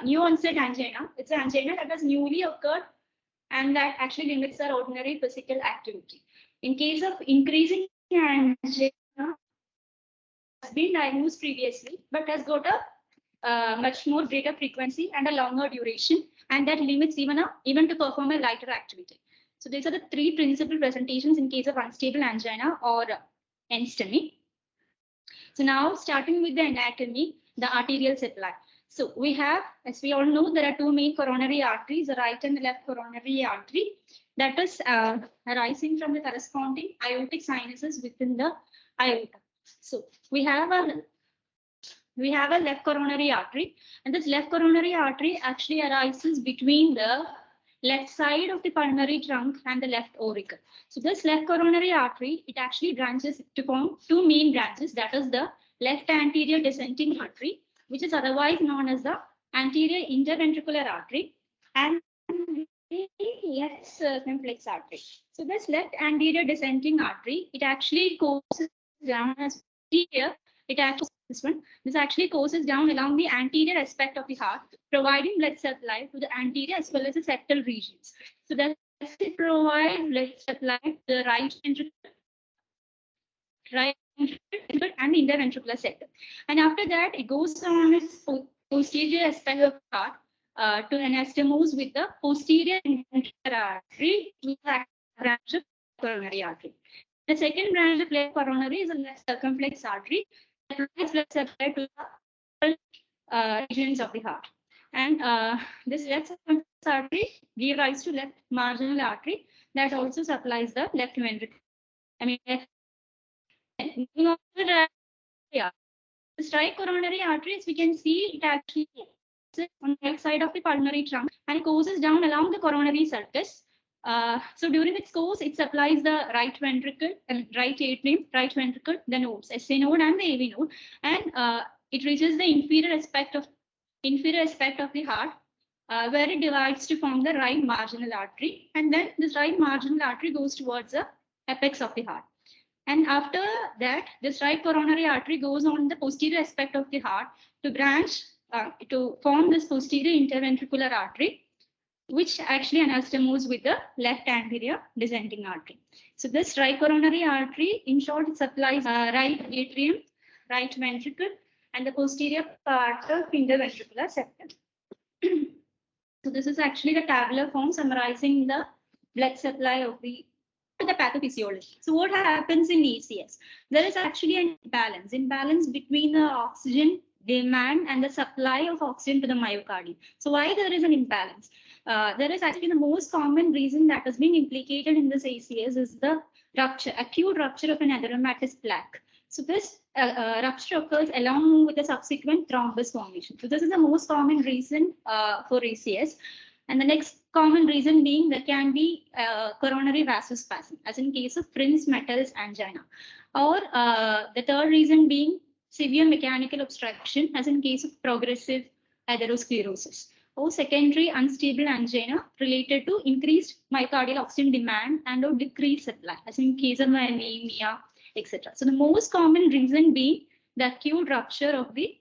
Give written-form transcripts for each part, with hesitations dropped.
New onset angina. It's an angina that has newly occurred and that actually limits our ordinary physical activity. In case of increasing angina, has been diagnosed previously, but has got a much more greater frequency and a longer duration, and that limits even to perform a lighter activity. So these are the three principal presentations in case of unstable angina or NSTEMI. So now starting with the anatomy, the arterial supply. So we have, as we all know, there are two main coronary arteries, the right and the left coronary artery, that is arising from the corresponding aortic sinuses within the aorta. So we have a left coronary artery, and this left coronary artery actually arises between the left side of the pulmonary trunk and the left auricle. So this left coronary artery, it actually branches to form two main branches, that is the left anterior descending artery, which is otherwise known as the anterior interventricular artery, and the left circumflex artery. So this left anterior descending artery, it actually courses down as here. It actually this actually courses down along the anterior aspect of the heart, providing blood supply to the anterior as well as the septal regions. So that it provides blood supply to the right ventricle, and the interventricular septum. And after that, it goes on its posterior aspect of the heart to anastomose with the posterior interventricular artery, which is a branch of coronary artery. The second branch of left coronary is the left circumflex artery that provides blood supply to the regions of the heart. And this left circumflex artery gives rise to left marginal artery that also supplies the left ventricle. This right coronary artery, as we can see, it actually sits on the left side of the pulmonary trunk and it courses down along the coronary sulcus. So during its course, it supplies the right ventricle and right atrium, right ventricle, the nodes, SA node and the AV node, and it reaches the inferior aspect of the heart, where it divides to form the right marginal artery, and then this right marginal artery goes towards the apex of the heart. And after that, this right coronary artery goes on the posterior aspect of the heart to branch to form this posterior interventricular artery, which actually anastomoses with the left anterior descending artery. So this right coronary artery, in short, it supplies right atrium, right ventricle, and the posterior part of interventricular septum. So this is actually the tabular form summarizing the blood supply of the pathophysiology. So what happens in ACS? There is actually an imbalance between the oxygen demand and the supply of oxygen to the myocardium. So why there is an imbalance? There is actually the most common reason that has been implicated in this ACS is the acute rupture of an atheromatous plaque. So this rupture occurs along with the subsequent thrombus formation. So this is the most common reason for ACS. And the next common reason being there can be coronary vasospasm, as in case of Prince-Mettels angina. Or the third reason being severe mechanical obstruction, as in case of progressive atherosclerosis. Or secondary unstable angina related to increased myocardial oxygen demand and or decreased supply, as in case of anemia, etc. So the most common reason being the acute rupture of the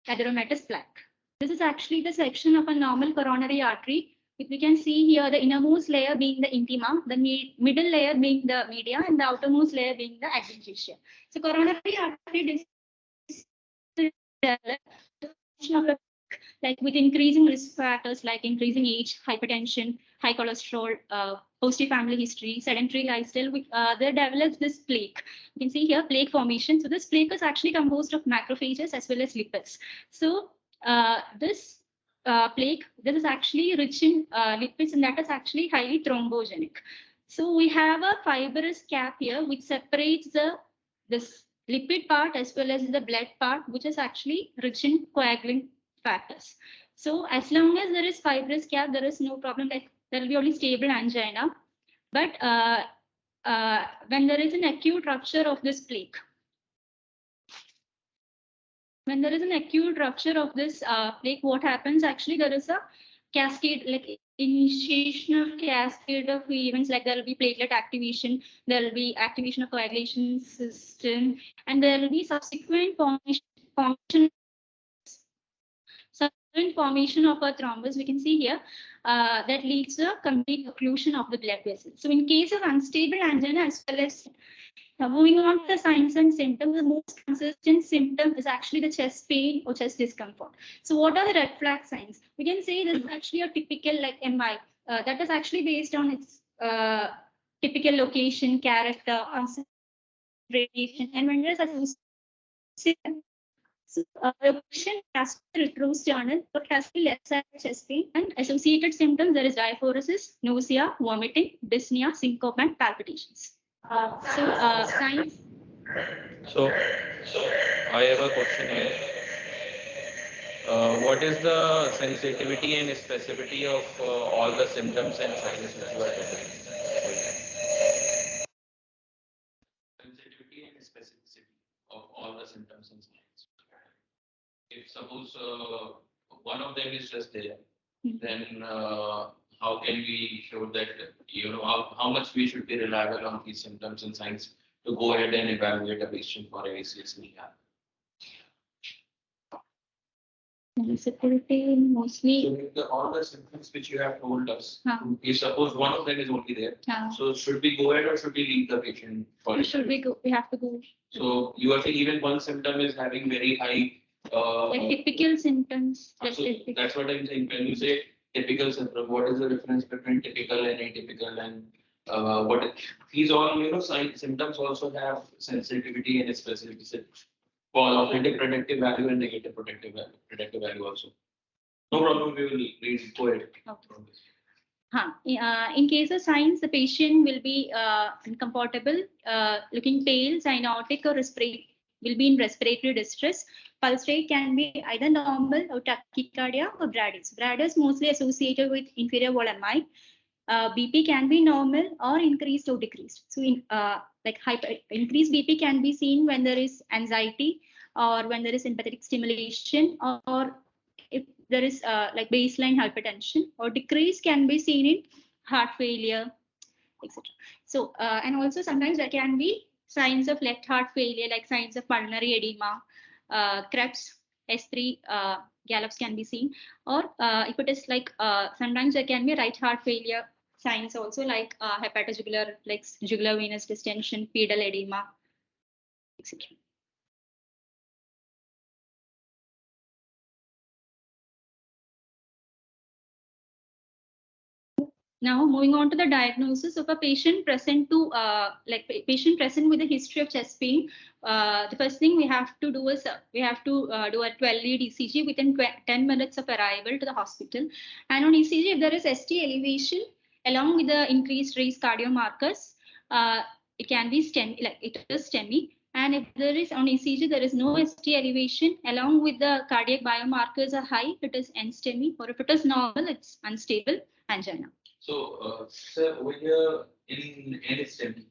atheromatous plaque. This is actually the section of a normal coronary artery. If we can see here, the innermost layer being the intima, the middle layer being the media, and the outermost layer being the adventitia. So coronary artery like with increasing risk factors like increasing age, hypertension, high cholesterol, positive family history, sedentary lifestyle, they develop this plaque. You can see here plaque formation. So this plaque is actually composed of macrophages as well as lipids. So this plaque, this is actually rich in lipids, and that is actually highly thrombogenic. So we have a fibrous cap here which separates this lipid part as well as the blood part, which is actually rich in coagulant factors. So as long as there is fibrous cap, there is no problem. Like there will be only stable angina. But when there is an acute rupture of this plaque, what happens? Actually, there is a cascade, like initiation of cascade of events, like there will be platelet activation, there will be activation of coagulation system, and there will be subsequent formation of a thrombus. We can see here that leads to a complete occlusion of the blood vessels. So in case of unstable angina as well as now, moving on to the signs and symptoms, the most consistent symptom is actually the chest pain or chest discomfort. So, what are the red flag signs? We can say this is actually a typical like MI that is actually based on its typical location, character, radiation, and when there's associated. So, the patient has to retrouse journal or has to be left side chest pain and associated symptoms. There is diaphoresis, nausea, vomiting, dyspnea, syncope, and palpitations. Signs. So I have a question here. What is the sensitivity and specificity of all the symptoms and signs which you are telling? Sensitivity and specificity of all the symptoms and signs. If suppose one of them is just there, then how can we show that, how much we should be reliable on these symptoms and signs to go ahead and evaluate a patient for ACS rehab? Sensitivity mostly. So all the symptoms which you have told us, if suppose one of them is only there, so should we go ahead or should we leave the patient for it? Should we go? We have to go. So you are saying even one symptom is having very high. Like typical symptoms. So that's what I'm saying. When you say typical symptom, what is the difference between typical and atypical, and what these all symptoms also have sensitivity and specificity for predictive value and negative predictive value also. No problem, we will read. Go ahead. Okay. In case of signs, the patient will be uncomfortable, looking pale, cyanotic, or will be in respiratory distress. Pulse rate can be either normal or tachycardia or bradycardia. Bradycardia is mostly associated with inferior wall MI. BP can be normal or increased or decreased. So, increased BP can be seen when there is anxiety or when there is sympathetic stimulation, or if there is like baseline hypertension, or decrease can be seen in heart failure, etc. So, and also sometimes there can be signs of left heart failure, like signs of pulmonary edema, Krebs, S3, Gallops can be seen, or if it is like sometimes there can be right heart failure signs also, like hepatojugular, like jugular venous distension, pedal edema, etc. Now, moving on to the diagnosis of a patient present patient present with a history of chest pain. The first thing we have to do is we have to do a 12-lead ECG within 10 minutes of arrival to the hospital. And on ECG, if there is ST elevation along with the increased raised cardiomarkers, it can be STEMI, like it is STEMI. And if there is on ECG, there is no ST elevation along with the cardiac biomarkers are high, it is NSTEMI, or if it is normal, it's unstable angina. So, sir, over here in NSTEMI,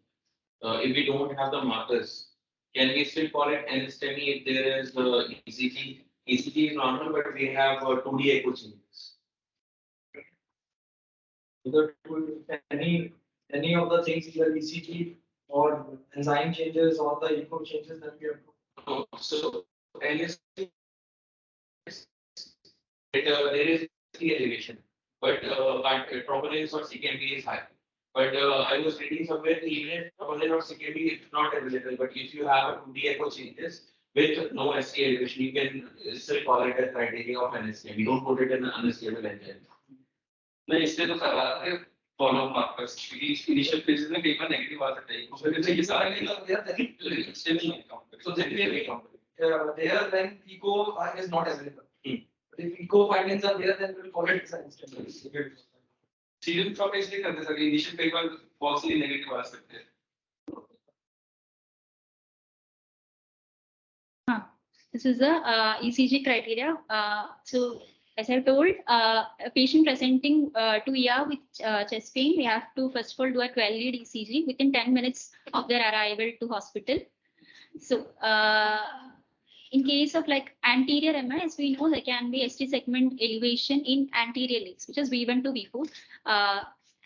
if we don't have the markers, can we still call it NSTEMI if there is ECG? ECG is normal, but we have 2D echo changes. Any of the things in the ECG or enzyme changes or the echo changes that we have to. So, NSTEMI, there is the elevation. But troponin or CKMB is high. But I was reading somewhere even if troponin or CKMB is not available, but if you have a 2D echo changes with no ST elevation, you can still call it a criteria of NSTEMI. You don't put it in an unstable engine. No, instead of follow markers, initial phases में कई बार negative आ सकता है. उसमें ये सारा नहीं So there when echo is not available. If echo findings are there, then we'll call it unstable. Serial from इसलिए करते हैं, initial कई बार falsely negative आ सकते हैं. This is the ECG criteria. So, as I told, a patient presenting to ER with chest pain, we have to first of all do a 12-lead ECG within 10 minutes of their arrival to hospital. So, in case of like anterior MI, as we know, there can be ST segment elevation in anterior leads, which is V1 to V4.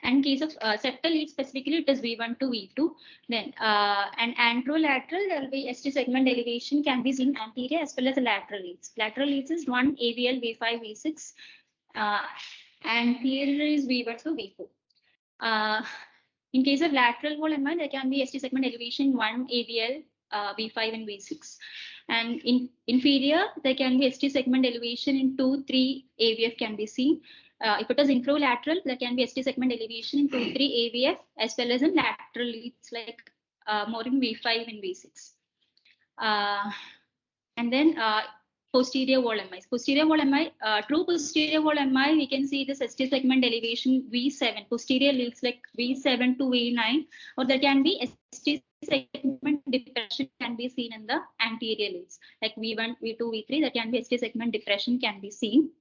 And in case of septal lead specifically, it is V1 to V2. Then and anterolateral, there will be ST segment elevation can be seen anterior as well as the lateral leads. Lateral leads is 1 AVL, V5, V6. Anterior is V1 to V4. In case of lateral wall MI, there can be ST segment elevation 1 AVL, V5 and V6. And in inferior, there can be ST segment elevation in 2, 3 AVF can be seen. If it is infralateral, there can be ST segment elevation in 2, 3 AVF as well as in lateral leads like more in V5 and V6. And then posterior wall MI. Posterior wall MI, true posterior wall MI, we can see this ST segment elevation V7, posterior leads like V7 to V9, or there can be ST segment depression can be seen in the anterior leads like V1, V2, V3, there can be ST segment depression can be seen.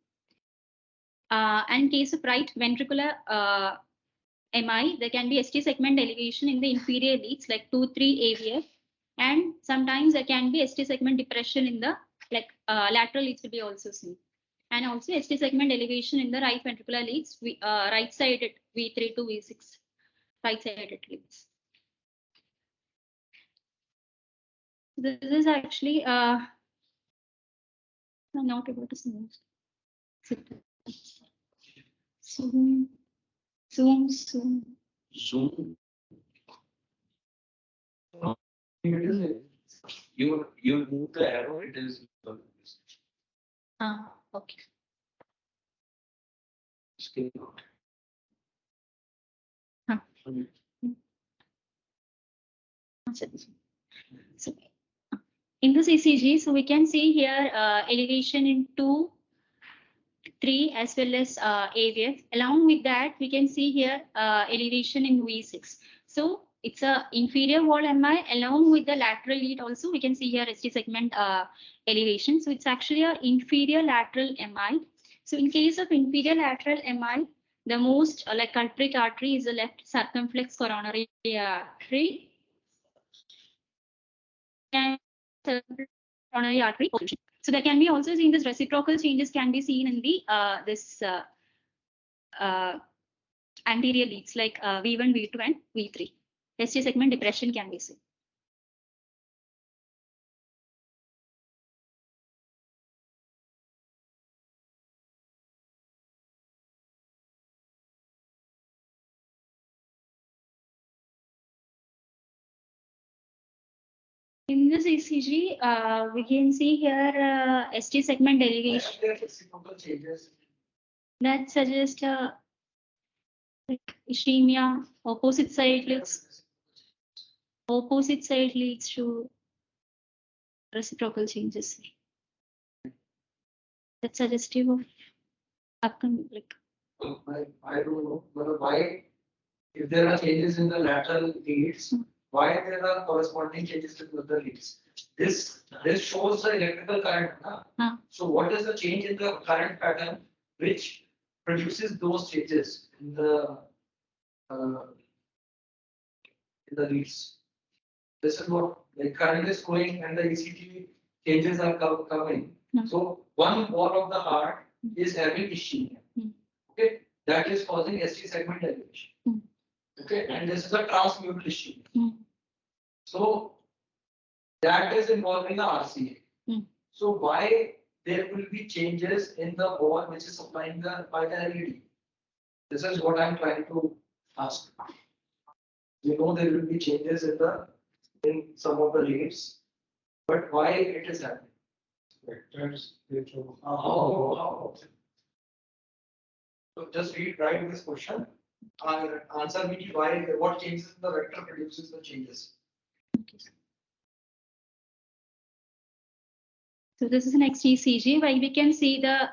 And in case of right ventricular MI, there can be ST segment elevation in the inferior leads like 2, 3 AVF, and sometimes there can be ST segment depression in the like lateral leads will be also seen. And also ST segment elevation in the right ventricular leads, right sided V3 to V6, right sided leads. This is actually I'm not able to see. Zoom. You move the arrow, it is. Okay. Scale. So in this ECG, so we can see here elevation in 2, 3 as well as AVF. Along with that, we can see here elevation in V6. So it's a inferior wall MI along with the lateral lead also. We can see here ST segment elevation. So it's actually an inferior lateral MI. So in case of inferior lateral MI, the most like culprit artery is the left circumflex coronary artery. And coronary artery occlusion. So there can be also seen this reciprocal changes can be seen in the this anterior leads like V1, V2, and V3. ST segment depression can be seen. In this ECG, we can see here ST segment elevation. That suggests like ischemia, opposite side leads to reciprocal changes. That's suggestive of upcoming like. I don't know, but why, if there are changes in the lateral leads, why there are corresponding changes to the other leads? This shows the electrical current. So what is the change in the current pattern which produces those changes in the leads? This is what the current is going and the ECG changes are coming. So one wall of the heart is having ischemia. Okay, that is causing ST segment elevation. Okay, and this is a transmural ischemia. So that is involving the RCA. So why there will be changes in the wall which is supplying by the LED? This is what I'm trying to ask. We know there will be changes in some of the leads, but why it is happening? So just rewrite this question. Answer me why, what changes in the vector produces the changes. So this is the next ECG where we can see the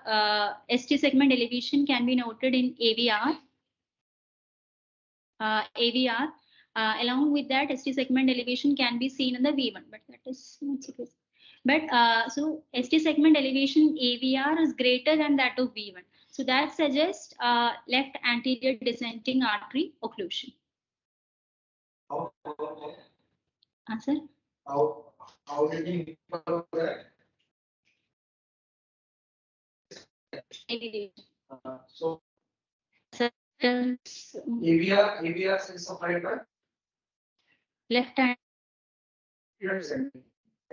ST segment elevation can be noted in AVR. Along with that, ST segment elevation can be seen in the V1, but that is not secret. But so ST segment elevation AVR is greater than that of V1. So that suggests left anterior descending artery occlusion. How Answer? how did you infer that? So Septals, AVR is supplied by left hand descending.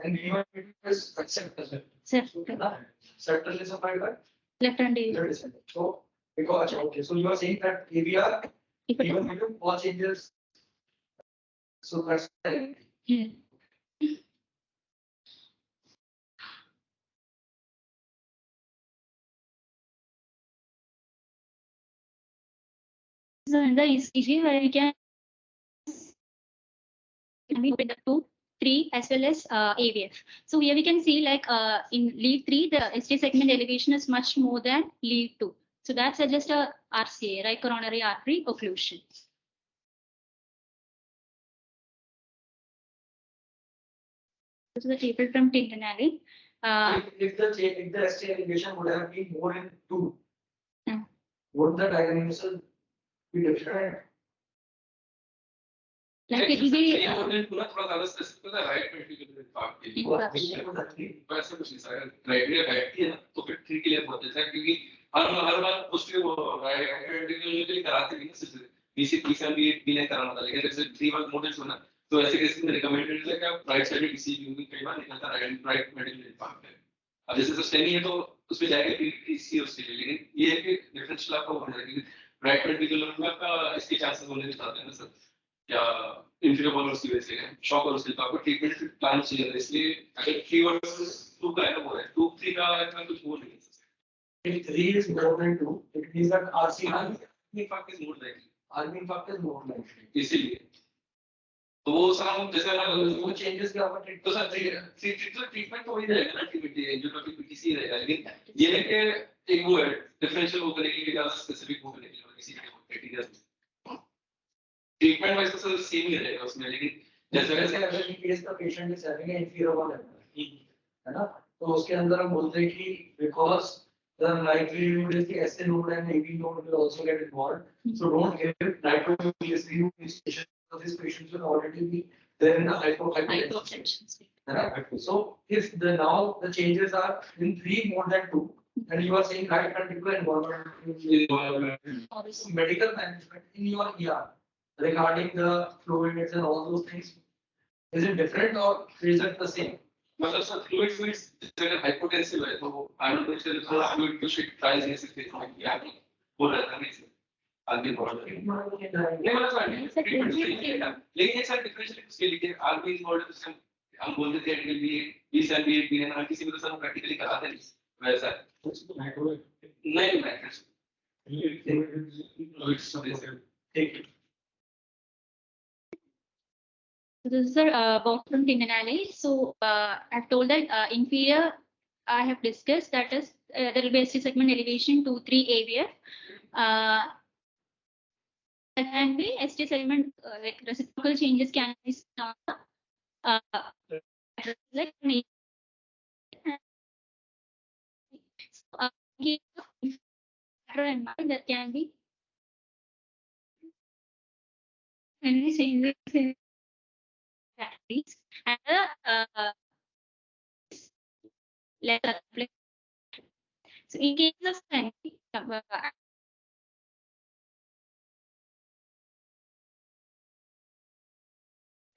And V1 is septal. septal, Septal is supplied by left hand descending. So because okay, so you are saying that AVR even medium all changes. So that's yeah. So in the ECG where we can be with the 2, 3 as well as AVF. So here we can see like in lead 3 the ST segment elevation is much more than lead 2. So that suggests a RCA, right, coronary artery occlusion. This is the table from Tintinelli. if the ST elevation would have been more than 2, Yeah. would the diagnosis be different? Like it will be थोड़ा ज़्यादा specific होता है right ventricular infarct के लिए। वैसे कुछ नहीं sir, criteria बैठती है ना, तो फिर 3 के लिए बहुत अच्छा है क्योंकि हर बार उसके वो right ventricular के लिए कराते भी ना सिर्फ BC भी नहीं कराना था, लेकिन जैसे 3 बार मोड होना, तो ऐसे केस में recommended है कि आप right side ECG क्योंकि कई बार निकलता right ventricular infarct है। अब जैसे सस्टेनी है तो उसमें जाएगा PCC उसके लिए, लेकिन ये है कि differential आपको होना है क्योंकि right ventricular में आपका इसके chances होने के साथ है ना सर। या इंफीरियर बॉलर की वजह से शॉक और उसके आपको ट्रीटमेंट प्लान चाहिए था, इसलिए अगर 3 वर्सेस 2 का है ना वो है 2 3 का इतना कुछ वो नहीं है। If 3 is more than 2, it means that RCA infarct is more likely, infarct is more likely. इसीलिए तो वो सर हम जैसे वो changes क्या होगा तो सर ट्रीटमेंट तो वही रहेगा ना, ट्रीटमेंट एंजियोग्राफी पीटीसी रहेगा, लेकिन ये है कि एक वो है डिफरेंशियल वो करने के लिए ज्यादा स्पेसिफिक वो करने के लिए किसी क्राइटेरिया ट्रीटमेंट वाइज तो सर सेम ही रहेगा उसमें, लेकिन जैसे अगर in case the patient is having inferior bowler है ना, तो उसके अंदर हम बोलते हैं कि because the likelihood is the SA node and AV node will also get involved, so don't give nitroglycerin to these patients because these patients will already be there in a hypotension state. So if now the changes are in 3 more than 2 and you are saying right ventricular involvement, medical management in your ER regarding the fluids and all those things, is it different or is it the same? मतलब sir fluids अगर hypotensive है तो I don't know if there is a fluid to shift tries in this case या वो रहता नहीं sir आगे बढ़ नहीं मतलब सर ट्रीटमेंट सही है, लेकिन एक सर डिफरेंशियल उसके लिए आरबी इज मॉडल सिस्टम हम बोलते थे कि भी 20 एमबी भी ना किसी भी तो सर प्रैक्टिकली कराते नहीं वैसा नहीं matter So this is both from Tintinelli. So I've told that inferior I have discussed, that is there will be ST segment elevation 2, 3 AVF. That can be ST segment like reciprocal changes can be like that can be any changes in categories and so in case of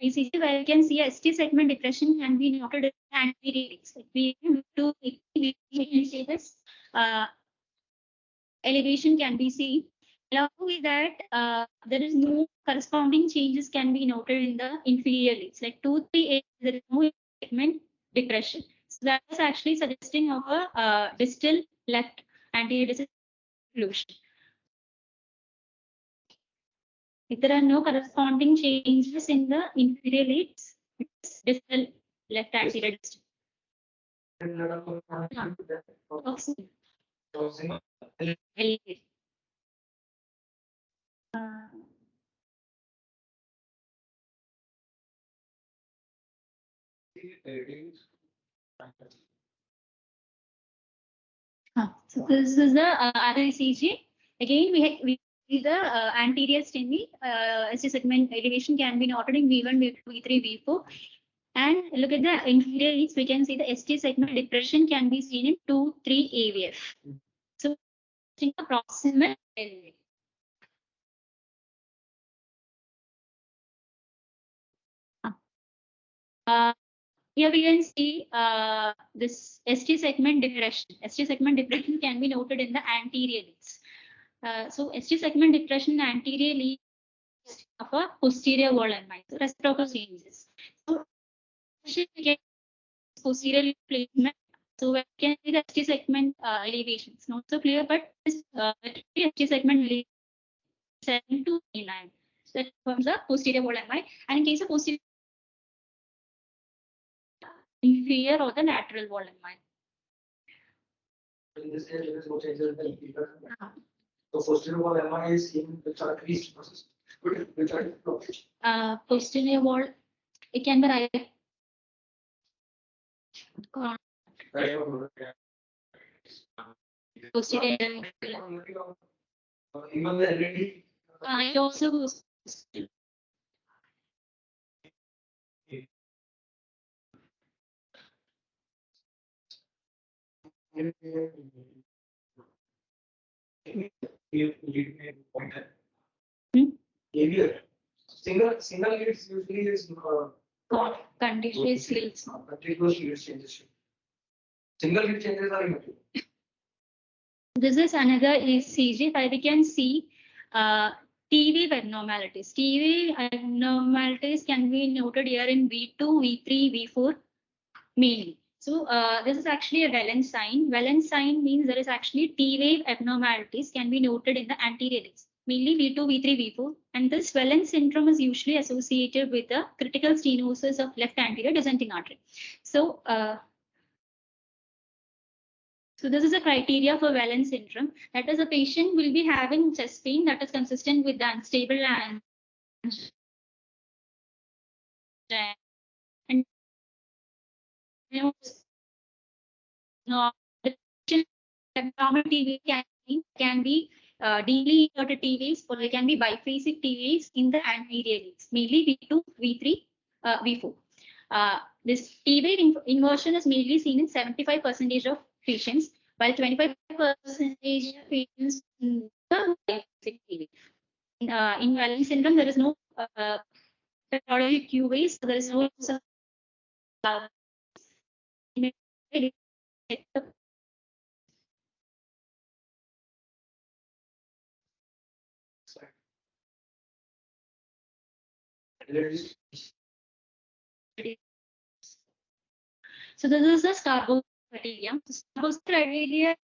ECG, where you can see a ST segment depression can be noted in anterior. We do this elevation can be seen. Along with that, there is no corresponding changes can be noted in the inferior leads, like 2, 3, 8, there is no segment depression. So that is actually suggesting of a distal left anterior distal occlusion. If there are no corresponding changes in the inferior leads, it's distal left anterior distal. So this is the RICG. Again, we see the anterior STEMI ST segment elevation can be noted in V1, V2, V3, V4. And look at the inferior leads, we can see the ST segment depression can be seen in 2, 3 AVF. So the proximal area. Here we can see this ST segment depression. ST segment depression can be noted in the anterior leads. So ST segment depression anterior leads of a posterior wall MI. So reciprocal changes. So we get posterior placement. So we can see the ST segment elevation. It's not so clear, but this ST segment elevation 7 to 9. So that forms the posterior wall MI. And in case of posterior inferior or the lateral wall MI. In this case, there is no changes in the inferior. So posterior wall MI is in the characteristic process. Which are blockage. Posterior wall, it can be right. Posterior. Even the LED. It also goes. Single leads usually is Continuous leads. continuous lead changes. Single lead changes are immaterial. This is another ECG where we can see T wave abnormalities. T wave abnormalities can be noted here in V2, V3, V4 mainly. So this is actually a Wellen sign. Wellen sign means there is actually T wave abnormalities can be noted in the anterior leads, mainly V2, V3, V4. And this Wellen syndrome is usually associated with the critical stenosis of left anterior descending artery. So so this is a criteria for Wellen syndrome. That is, a patient will be having chest pain that is consistent with the unstable and no, abnormal T wave can be deeply inverted T waves, or they can be biphasic T waves in the anterior leads, mainly V2, V3, V4. This T wave inversion is mainly seen in 75% of patients, while 25% of patients in the biphasic T wave. In Wellen syndrome, there is no pathologic Q waves, so there is no So this is the Starbuck criteria. Starbuck criteria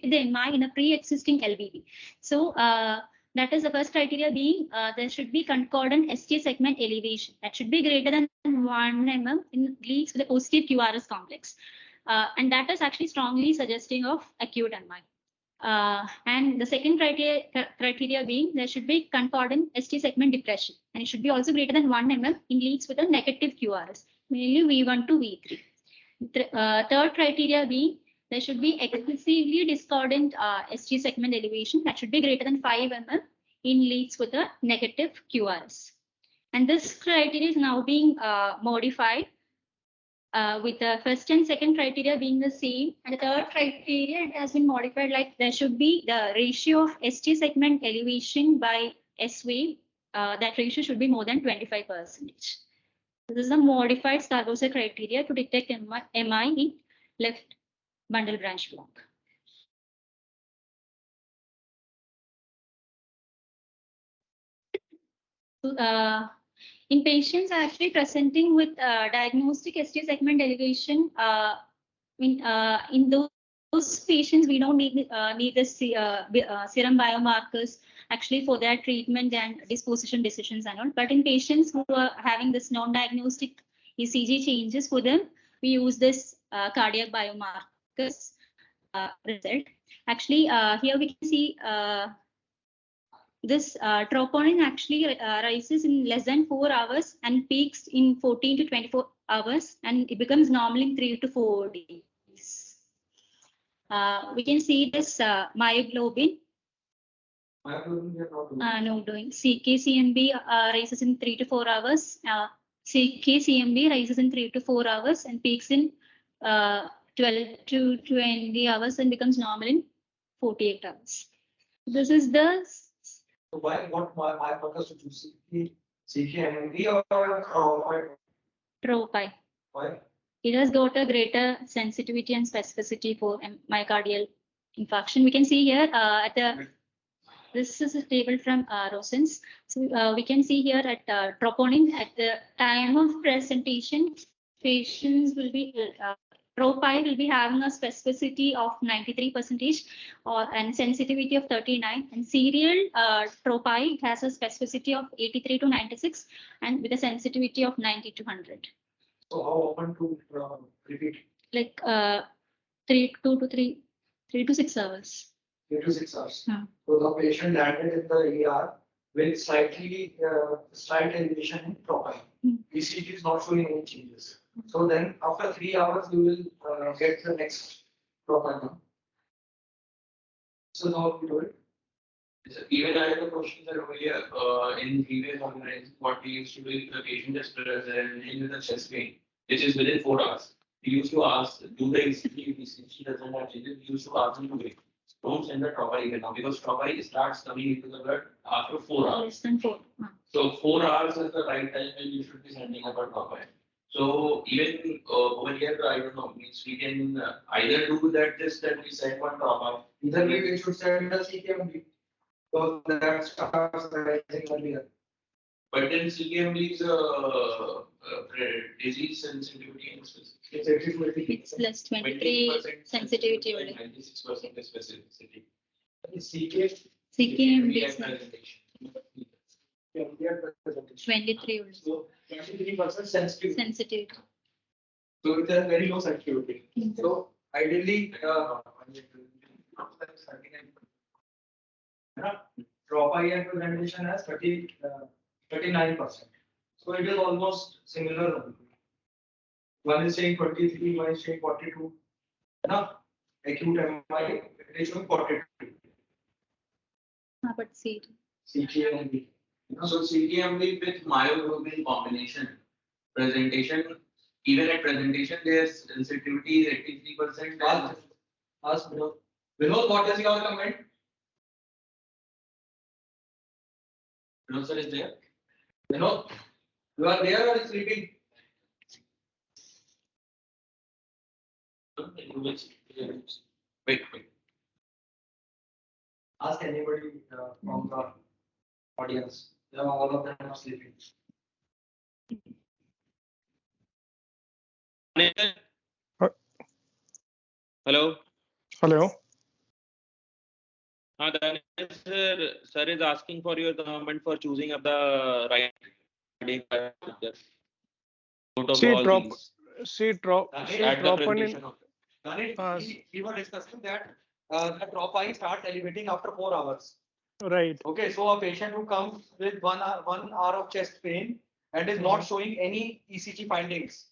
the MI in a pre-existing LVB. So that is the first criteria being there should be concordant ST segment elevation that should be greater than 1 mm in leads with a positive QRS complex. And that is actually strongly suggesting of acute MI. And the second criteria being there should be concordant ST segment depression, and it should be also greater than 1 mm in leads with a negative QRS, mainly V1 to V3. Third criteria being there should be excessively discordant ST segment elevation that should be greater than 5 mm in leads with a negative QRS. And this criteria is now being modified with the first and second criteria being the same. And the third criteria it has been modified, like there should be the ratio of ST segment elevation by S wave. That ratio should be more than 25%. This is a modified Starbuck criteria to detect MI in left bundle branch block. So, in patients actually presenting with diagnostic ST segment elevation, in those patients, we don't need the serum biomarkers actually for their treatment and disposition decisions and all. But in patients who are having this non-diagnostic ECG changes, for them, we use this cardiac biomarkers result. Actually, here we can see this troponin actually rises in less than 4 hours and peaks in 14 to 24 hours, and it becomes normal in 3 to 4 days. We can see this myoglobin. No, doing CKCMB rises in 3 to 4 hours. CKCMB rises in 3 to 4 hours and peaks in 12 to 20 hours and becomes normal in 48 hours. This is the So why focus to choose CKMB or tropi. why? It has got a greater sensitivity and specificity for myocardial infarction. We can see here at the this is a table from Rosens. So we can see here at troponin at the time of presentation, patients will be tropi will be having a specificity of 93% or and sensitivity of 39, and serial tropi has a specificity of 83 to 96 and with a sensitivity of 90 to 100. So how often to repeat? Like 3 to 6 hours. 3 to 6 hours. Hmm. So the patient landed in the ER with slight elevation in tropi. Hmm. ECG is not showing any changes. So then after 3 hours you will get the next tropi now. So how we do it? So even I have a question that over here, in previous organizations, what we used to do is the patient is presenting with a chest pain, which is within 4 hours. We used to ask, do the ECG, if ECG doesn't have changes, we used to ask them to wait. Don't send the tropi even now, because tropi starts coming into the blood after 4 hours. Less than 4. So 4 hours is the right time when you should be sending up a tropi. So even over here, I don't know, means we can either do that, just that we send one tropi. Either way we should send the CKMB. So that starts rising earlier. But then CKMB is disease sensitivity and specificity. It's 80 to 80. It's less 23 sensitivity only. 96% specificity. CKMB is presentation. 23 only. So 23% sensitive. Sensitivity. So it has very low sensitivity. So ideally, tropi and presentation has 39%. So it is almost similar. One is saying 23, one is saying 42. Acute MI, it is showing 42. But see. CKMB. So CKMB with myoglobin combination presentation, even at presentation, their sensitivity is 83%. Ask Vinod. Vinod, what is your comment? No, sir, is there? Vinod, you are there or sleeping? Wait. Ask anybody from the audience. All of them are sleeping. Hello. Hello. Sir is asking for your comment for choosing of the right. Troponin. We were discussing that the tropi start elevating after 4 hours. Right. Okay, so a patient who comes with 1 hour of chest pain and is not showing any ECG findings.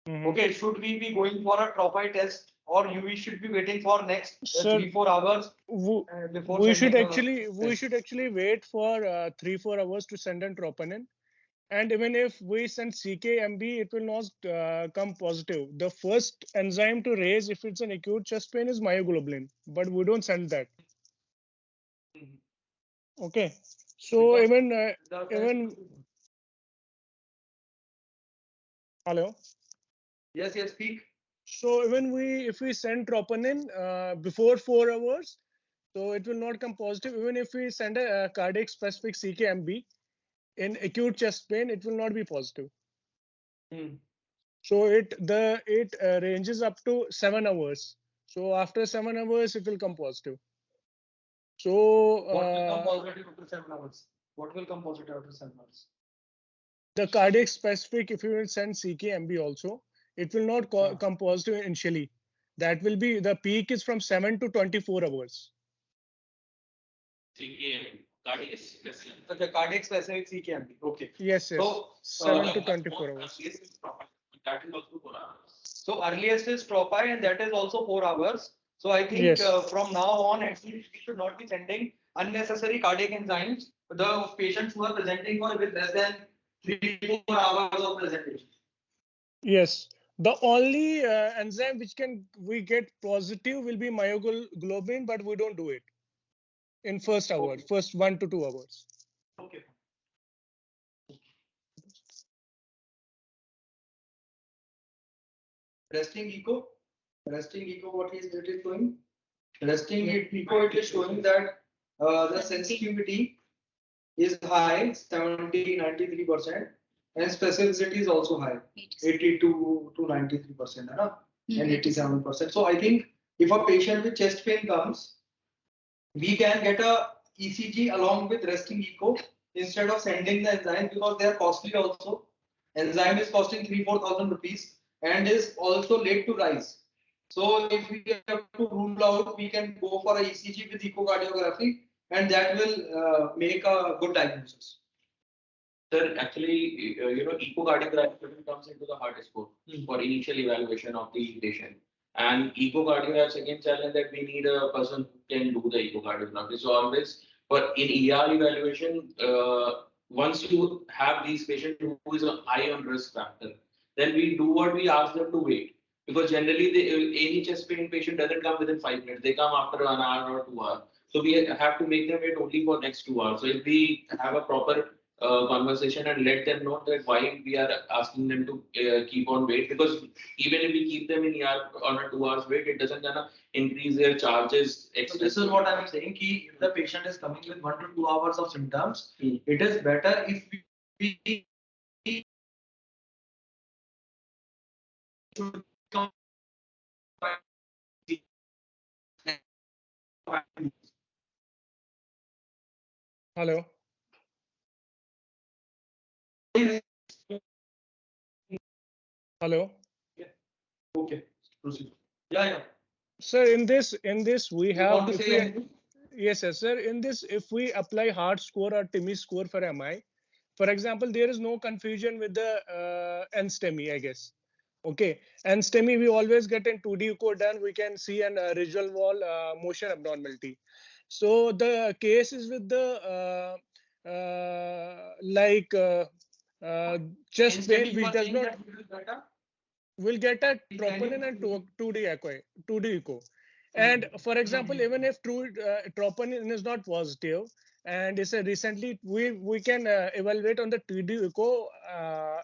Okay, should we be going for a tropi test, or we should be waiting for next 3-4 hours before we should actually wait for 3-4 hours to send in troponin, and even if we send CKMB, it will not come positive. The first enzyme to raise if it's an acute chest pain is myoglobin, but we don't send that. Okay, so even hello. Yes, speak. So even if we send troponin before 4 hours, so it will not come positive. Even if we send a cardiac specific CKMB in acute chest pain, it will not be positive. So it ranges up to 7 hours. So after 7 hours, it will come positive. So What will come positive after 7 hours? What will come positive after 7 hours? The cardiac specific, if you will send CKMB also, it will not come positive initially. That will be, the peak is from 7 to 24 hours. The cardiac specific CKMB. Okay. Yes. So 7 to 24 hours. So earliest is tropi, and that is also 4 hours. So I think from now on, at least we should not be sending unnecessary cardiac enzymes. The patients who are presenting for with less than 3-4 hours of presentation. Yes. The only enzyme which we get positive will be myoglobin, but we don't do it in first hour, first 1 to 2 hours. Okay. Resting echo. Resting echo, what is it is showing? Resting echo, it is showing that the sensitivity is high, 70-93%, and specificity is also high, 82 to 93%, and 87%. So I think if a patient with chest pain comes, we can get a ECG along with resting echo instead of sending the enzyme, because they are costly also. Enzyme is costing 3,000-4,000 rupees and is also late to rise. So if we have to rule out, we can go for a ECG with echocardiography, and that will make a good diagnosis. Sir, actually, echocardiography comes into the heart scope for initial evaluation of the patient. And echocardiogram, second challenge that we need a person who can do the echocardiography. So always for in ER evaluation, once you have these patients who is high on risk factor, then we do what we ask them to wait. Because generally, any chest pain patient doesn't come within 5 minutes. They come after 1 hour or 2 hours. So we have to make them wait only for next 2 hours. So if we have a proper conversation and let them know that why we are asking them to keep on wait, because even if we keep them in ER on a 2 hours wait, it doesn't gonna increase their charges. So this is what I am saying, ki if the patient is coming with 1 to 2 hours of symptoms, it is better if we should come. Hello. Hello. Okay, proceed. Yeah. Sir, in this we You have, want to say anything? yes, sir. In this, if we apply hard score or TIMI score for MI, for example, there is no confusion with the NSTEMI, I guess. Okay, NSTEMI we always get in 2D echo done. We can see an residual wall motion abnormality. So the case is with the chest pain, which does not will get a troponin and 2D echo, 2D echo. And for example, even if troponin is not positive, and it's a recently we can evaluate on the 2D echo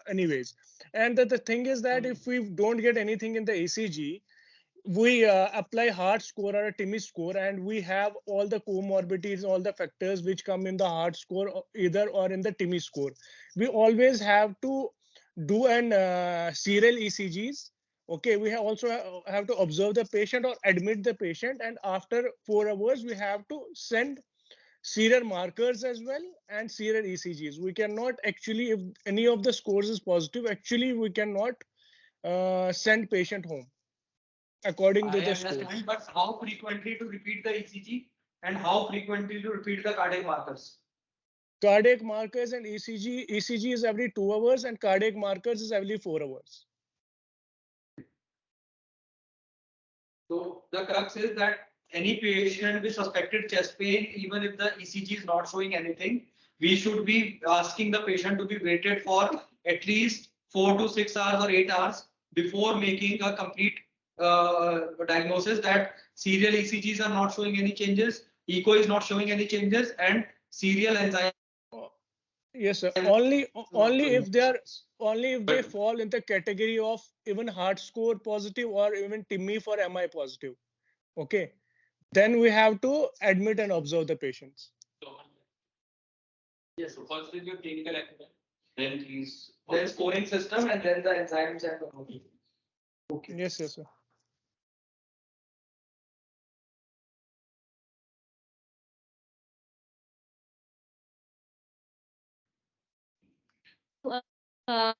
anyways. And the thing is that if we don't get anything in the ECG, we apply hard score or a TIMI score, and we have all the comorbidities, all the factors which come in the hard score either or in the TIMI score. We always have to do an serial ECGs. Okay, we also have to observe the patient or admit the patient, and after 4 hours we have to send serial markers as well and serial ECGs. We cannot actually, if any of the scores is positive, actually we cannot send patient home according to the scores. But how frequently to repeat the ECG and how frequently to repeat the cardiac markers? Cardiac markers and ECG is every 2 hours and cardiac markers is every 4 hours. So the crux is that any patient with suspected chest pain, even if the ECG is not showing anything, we should be asking the patient to be waited for at least 4 to 6 hours or 8 hours before making a complete diagnosis that serial ECGs are not showing any changes, echo is not showing any changes, and serial enzyme. Yes, sir. Only if they fall in the category of even heart score positive or even TIMI for MI positive. Okay, then we have to admit and observe the patients. Yes, so first is your clinical evidence, then please. Then scoring system and then the enzymes and the. Okay. Yes, sir. Uh,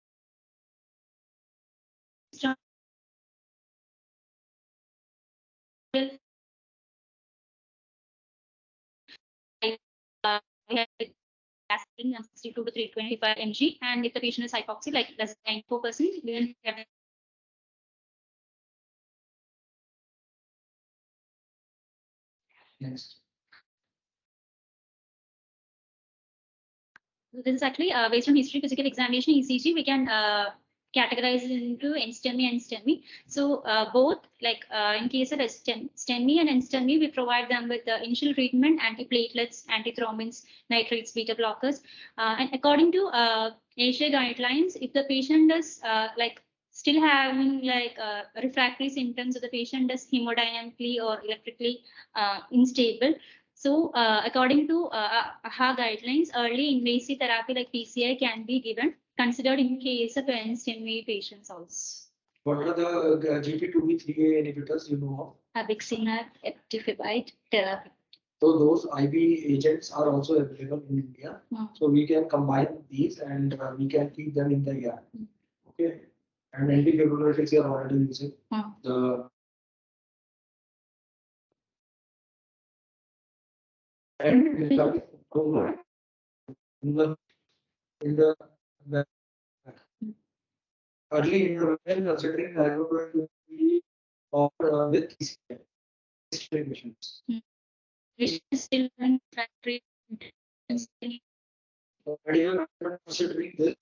Aspirin 62 to 325 mg, and if the patient is hypoxic, like less than 94%, then Next. this is actually based on history, physical examination, ECG. We can categorized into NSTEMI and STEMI. So both, like in case of STEMI and NSTEMI, we provide them with the initial treatment, antiplatelets, antithrombins, nitrates, beta blockers. And according to Asia guidelines, if the patient is like still having like refractory symptoms, or the patient is hemodynamically or electrically unstable, so according to AHA guidelines, early invasive therapy like PCI can be given, considered in case of NSTEMI patients also. What are the GP2B3A inhibitors you know of? Abiximab, eptifibatide, therapy. So those IV agents are also available in India. So we can combine these and we can keep them in the ER. Okay. And antifibrillatives are already using. The and in the early intervention, considering hydrochloride or with patients. Patients still in refractory. Considering this.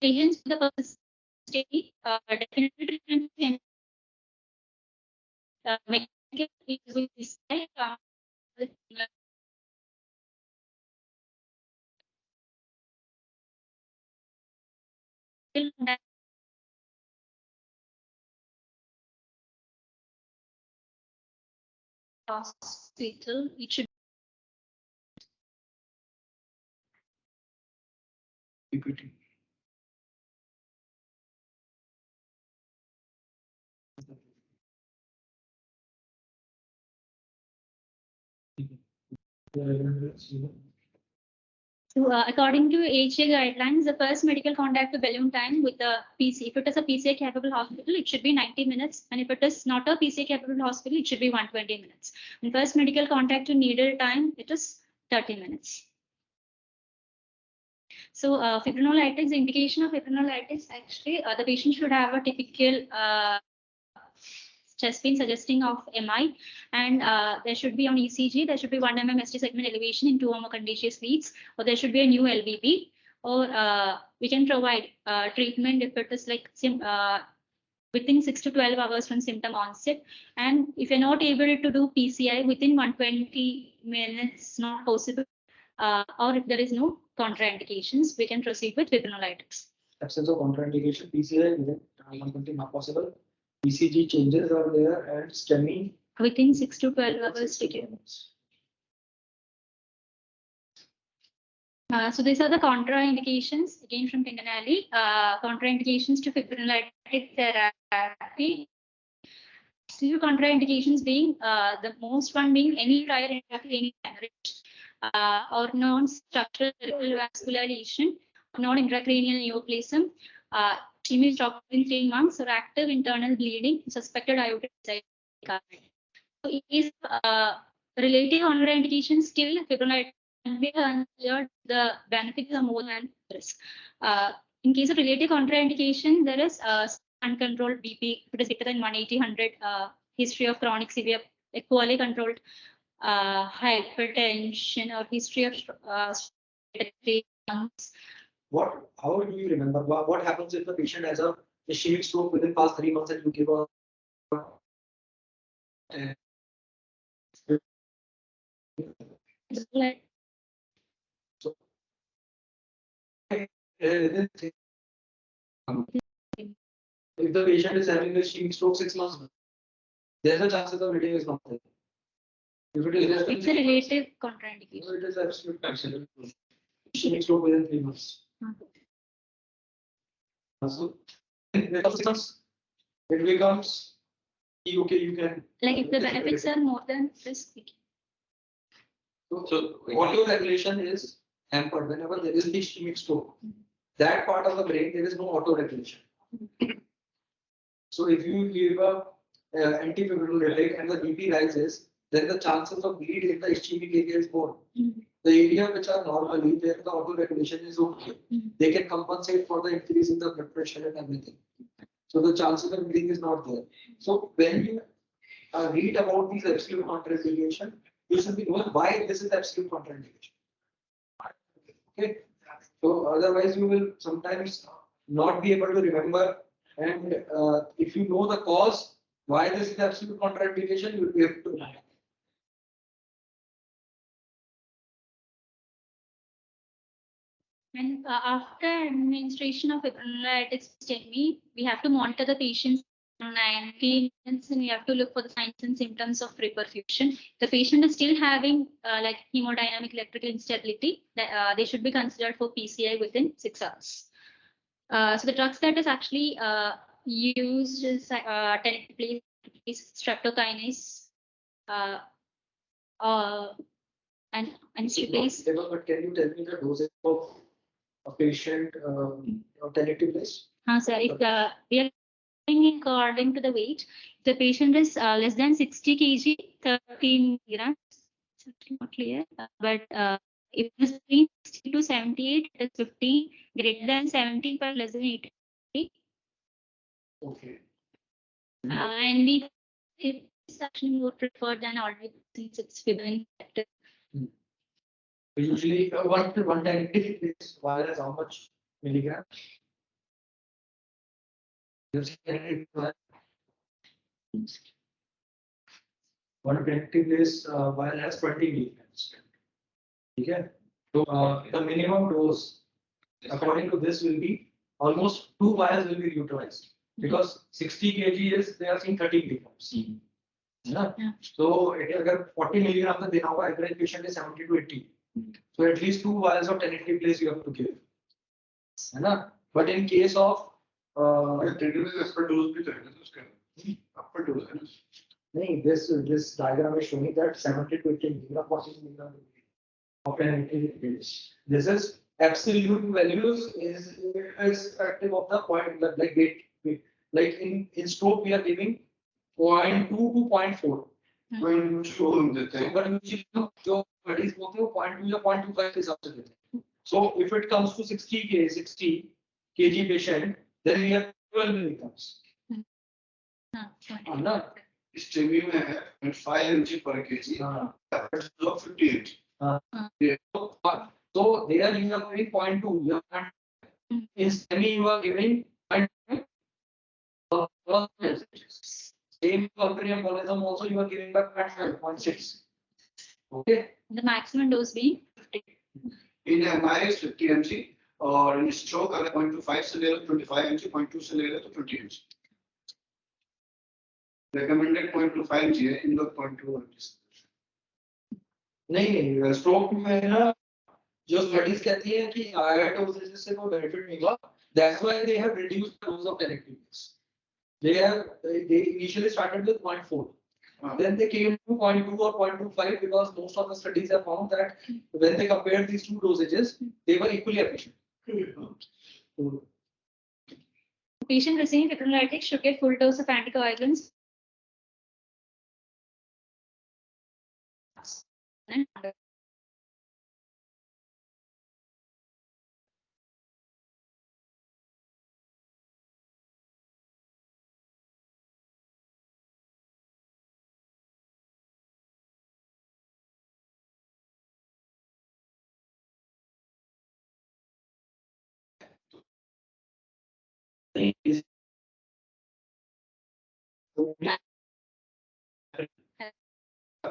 Patients with the purpose state, definitely treatment can make it with this hospital, it should PPT. So, according to AHA guidelines, the first medical contact to balloon time with the PC, if it is a PCI capable hospital, it should be 90 minutes. And if it is not a PCI capable hospital, it should be 120 minutes. And first medical contact to needle time, it is 30 minutes. So, fibrinolitis, the indication of fibrinolitis, actually, the patient should have a typical chest pain suggesting of MI, and there should be on ECG, there should be 1 mm ST segment elevation in 2 or more contagious leads, or there should be a new LVP, or we can provide treatment if it is like within 6 to 12 hours from symptom onset. And if you're not able to do PCI within 120 minutes, not possible, or if there is no contraindications, we can proceed with fibrinolitis. Absence of contraindication, PCI within 120 not possible. ECG changes are there and STEMI within 6 to 12 hours. So these are the contraindications again from Pinganelli. Contraindications to fibrinolytic therapy. Few contraindications being the most one being any prior therapy, any hemorrhage, or non-structural vascular lesion, non-intracranial neoplasm, ischemic stroke in 3 months, or active internal bleeding, suspected aortic dissection. So it is relative contraindications still fibrinolytic can be considered the benefits are more than risk. In case of relative contraindication, there is uncontrolled BP, if it is greater than 180/100, history of chronic severe, poorly controlled hypertension, or history of how do you remember what happens if the patient has a ischemic stroke within past 3 months and you give a so if the patient is having a ischemic stroke 6 months, there's a chance that the bleeding is not there. If it is it's a relative contraindication. No, it is absolute absolute. Ischemic stroke within 3 months. So within 6 months, it becomes okay. You can like if the benefits are more than risk. So auto regulation is hampered whenever there is ischemic stroke. That part of the brain there is no auto regulation. So if you give a antifibrillary and the BP rises, then the chances of bleed in the ischemic area is more. The area which are normally where the auto regulation is okay, they can compensate for the increase in the blood pressure and everything. So the chances of bleeding is not there. So when you read about these absolute contraindication, you should be known why this is absolute contraindication. Okay. So otherwise you will sometimes not be able to remember, and if you know the cause why this is absolute contraindication, you will be able to. And after administration of fibrinolytics STEMI, we have to monitor the patient's 90 minutes and we have to look for the signs and symptoms of reperfusion. The patient is still having like hemodynamic electrical instability, they should be considered for PCI within 6 hours. So the drugs that is actually used is tenecteplase, streptokinase, and streptase. But can you tell me the dosage of a patient tenecteplase? Sir, if we are going according to the weight, the patient is less than 60 kg, 13 grams. It's not clear, but if it is between 60 to 78, it is 15, greater than 70 but less than 80. Okay. And we it's actually more preferred than already since it's fibrin infected. Usually one tenecteplase virus how much milligrams? One tenecteplase vial has 20 milligrams. Okay. So the minimum dose according to this will be almost 2 vials will be utilized because 60 kg is they are seeing 30 milligrams. Yeah. So if 40 milligrams का देना होगा, average patient is 70 to 80. So at least 2 vials of tenecteplase you have to give. है ना? But in case of upper dose भी चाहिए उसका upper dose नहीं, this diagram is showing that 70 to 80 milligram, 40 milligram of tenecteplase. This is absolute values is irrespective of the point, like weight. Like in stroke we are giving 0.2 to 0.4. when show देते हैं But usually जो studies बोलते हैं 0.2 या 0.25 के हिसाब से देते हैं. So if it comes to 60 kg patient, then we have 12 milligrams. ना? STEMI में है 5 mg per kg. That's 58. So there you are giving 0.2. You are in STEMI you are giving 0.2. Same company embolism also you are giving back 0.6. Okay. The maximum dose being 50. In MI is 50 mg और in stroke अगर 0.25 से ले लो 25 mg, 0.2 से ले लो तो 20 mg. Recommended 0.25 mg है, इन लोग 0.2 mg. नहीं स्ट्रोक में ना जो स्टडीज कहती है कि हायर डोजेज से वो बेनिफिट मिलेगा. That's why they have reduced the dose of tenecteplase. They initially started with 0.4. Then they came to 0.2 or 0.25 because most of the studies have found that when they compared these two dosages, they were equally efficient. Patient receiving fibrinolytics should get full dose of anticoagulants. Yeah.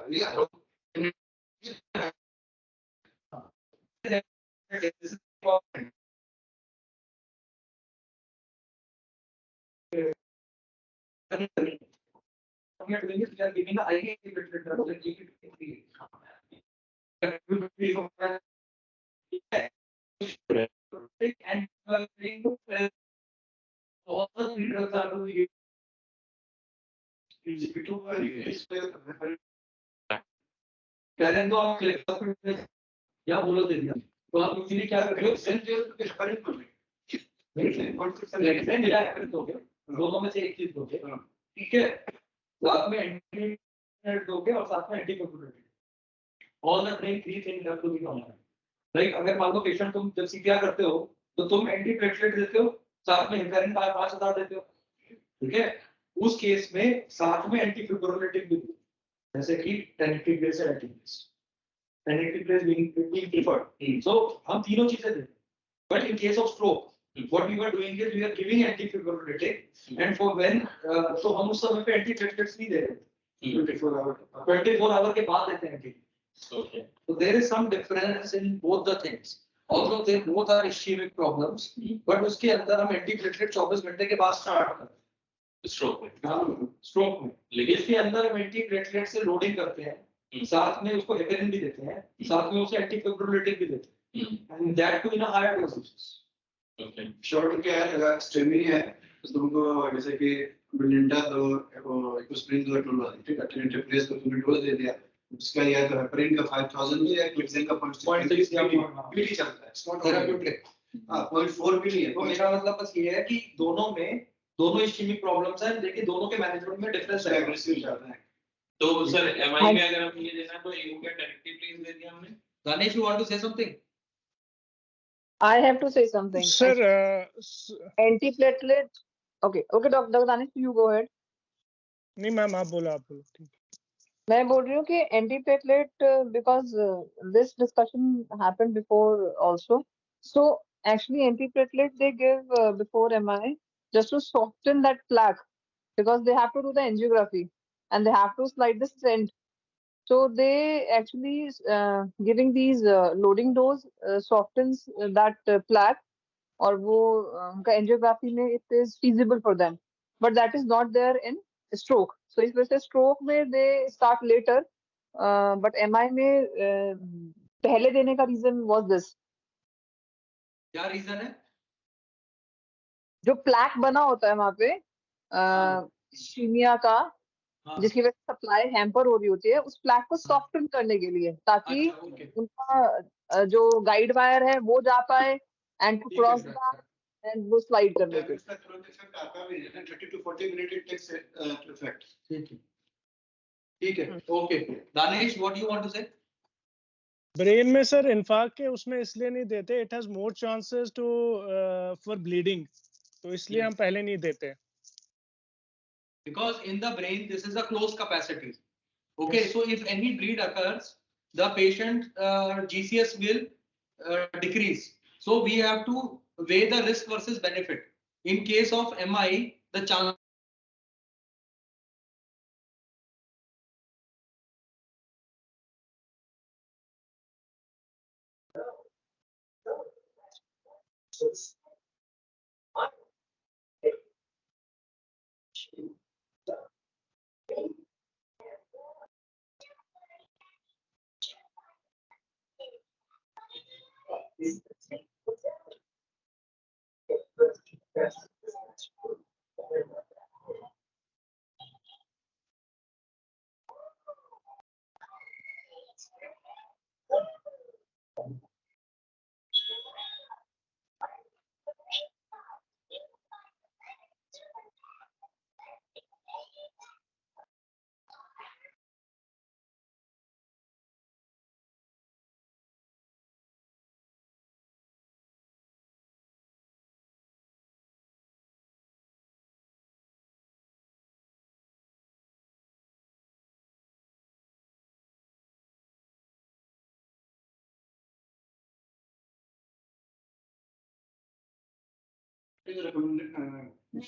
We are doing is we are giving the IV inhibitor drug like and all the drugs are to be पहले तो आप या बोलो दे दिया तो आप usually क्या करते हो दोगे दोनों में से एक चीज दोगे ठीक है साथ में एंटी दोगे और साथ में anti all the three things have to be on like अगर मान लो पेशेंट तुम जब सीपीआर करते हो तो तुम एंटी प्लेटलेट देते हो साथ में हेपेरिन 5000 देते हो ठीक है, उस केस में साथ में एंटीफिब्रिलेटिव भी दो, जैसे कि टेनिक्लिप्रेस या एटिप्रेस, टेनिक्लिप्रेस being preferred. So हम तीनों चीजें देते हैं. But in case of stroke, what we were doing is we are giving antifibrillatory, and for when तो हम उस समय पे antiplatelets नहीं दे रहे. 24 hour के बाद देते हैं anti. Okay. So there is some difference in both the things. Although they both are ischemic problems, but उसके अंदर हम antiplatelet 24 घंटे के बाद start करते हैं. Stroke में. स्ट्रोक में. लेकिन इसके अंदर हम एंटीप्लेटलेट से लोडिंग करते हैं, साथ में उसको हेपेरिन भी देते हैं, साथ में उसे एंटीफिब्रिलेटिव भी देते हैं, and that too in a higher doses. Okay. Short क्या है, अगर स्टेमी है तो तुमको जैसे कि ब्रिलिंटा दो, इकोस्प्रिन दो, टोल वाली, ठीक है, टेनिक्लिप्रेस को तुमने डोज दे दिया, उसका या तो हेपेरिन का 5000 या क्लिप्सिन का 0.6 पीडी चलता है, इट्स नॉट थेराप्यूटिक. 0.4 भी नहीं है. तो मेरा मतलब बस ये है कि दोनों इश्केमिक प्रॉब्लम्स हैं, लेकिन दोनों के मैनेजमेंट में डिफरेंस है. एग्रेसिव जाता है. तो सर एमआई में अगर हम ये देना तो एक का टेनिक्लिप्रेस दे दिया हमने. Ganesh, you want to say something? I have to say something. Sir, Antiplatelet. Okay, Dr. Danish, you go ahead. नहीं मैम आप बोलो ठीक. मैं बोल रही हूँ कि antiplatelet because this discussion happened before also. So actually antiplatelet they give before MI just to soften that plaque because they have to do the angiography and they have to slide the stent. So they actually giving these loading dose softens that plaque और वो उनका angiography में it is feasible for them, but that is not there in stroke. So इस वजह से stroke में they start later, but MI में पहले देने का reason was this. क्या रीजन है? जो plaque बना होता है वहाँ पे इस्कीमिया का, जिसकी वजह से सप्लाई हैम्पर हो रही होती है, उस प्लैक को सॉफ्टन करने के लिए, ताकि उनका जो गाइड वायर है वो जा पाए एंड टू क्रॉस एंड वो स्लाइड करने के. इसका तुरंत इफेक्ट आता भी है, 30 to 40 minute it takes effect. ठीक है. Okay. Danish, what you want to say? Brain में सर इन्फार्क्ट के उसमें इसलिए नहीं देते, it has more chances to for bleeding, तो इसलिए हम पहले नहीं देते. Because in the brain this is a closed capacity. Okay, so if any bleed occurs, the patient GCS will decrease. So we have to weigh the risk versus benefit. In case of MI, the chance